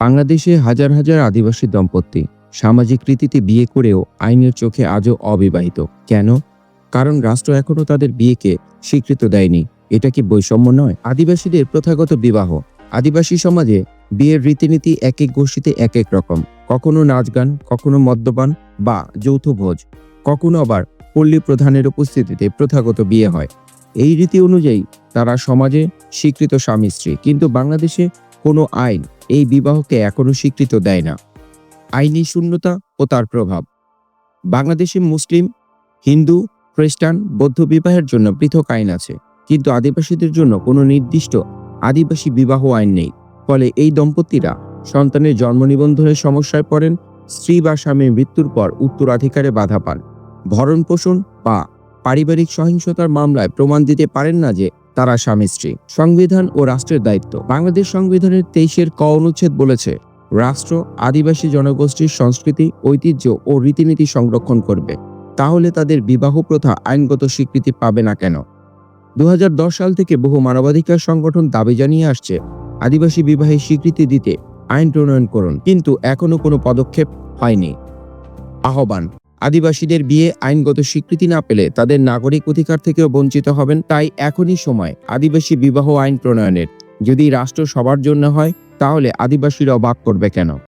বাংলাদেশে হাজার হাজার আদিবাসী দম্পতি সামাজিক রীতিতে বিয়ে করেও আইনের চোখে আজও অবিবাহিত। কেন? কারণ রাষ্ট্র এখনো তাদের বিয়েকে স্বীকৃত দেয়নি। এটা কি বৈষম্য নয়? আদিবাসীদের প্রথাগত বিবাহ। আদিবাসী সমাজে বিয়ের রীতিনীতি এক এক গোষ্ঠীতে এক এক রকম। কখনো নাচ গান, কখনো মদ্যপান বা যৌথ ভোজ, কখনো আবার পল্লী প্রধানের উপস্থিতিতে প্রথাগত বিয়ে হয়। এই রীতি অনুযায়ী তারা সমাজে স্বীকৃত স্বামী স্ত্রী। কিন্তু বাংলাদেশে কোনো আইন এই বিবাহকে এখনো স্বীকৃত দেয় না। আইনি শূন্যতা ও তার প্রভাব। বাংলাদেশে মুসলিম, হিন্দু, খ্রিস্টান, বৌদ্ধ বিবাহের জন্য পৃথক আইন আছে, কিন্তু আদিবাসীদের জন্য কোনো নির্দিষ্ট আদিবাসী বিবাহ আইন নেই। ফলে এই দম্পতিরা সন্তানের জন্ম নিবন্ধনের সমস্যায় পড়েন, স্ত্রী বা স্বামীর মৃত্যুর পর উত্তরাধিকারে বাধা পান, ভরণ পোষণ বা পারিবারিক সহিংসতার মামলায় প্রমাণ দিতে পারেন না যে তারা স্বামী স্ত্রী। সংবিধান ও রাষ্ট্রের দায়িত্ব। বাংলাদেশ সংবিধানের 23-এর ক অনুচ্ছেদ বলেছে, রাষ্ট্র আদিবাসী জনগোষ্ঠীর সংস্কৃতি, ঐতিহ্য ও রীতিনীতি সংরক্ষণ করবে। তাহলে তাদের বিবাহ প্রথা আইনগত স্বীকৃতি পাবে না কেন? 2010 সাল থেকে বহু মানবাধিকার সংগঠন দাবি জানিয়ে আসছে, আদিবাসী বিবাহের স্বীকৃতি দিতে আইন প্রণয়ন করুন, কিন্তু এখনো কোনো পদক্ষেপ হয়নি। আহ্বান: আদিবাসীদের বিয়ে আইনগত স্বীকৃতি না পেলে তাদের নাগরিক অধিকার থেকেও বঞ্চিত হবেন। তাই এখনই সময় আদিবাসী বিবাহ আইন প্রণয়নের। যদি রাষ্ট্র সবার জন্য হয়, তাহলে আদিবাসীরা অবাক করবে কেন?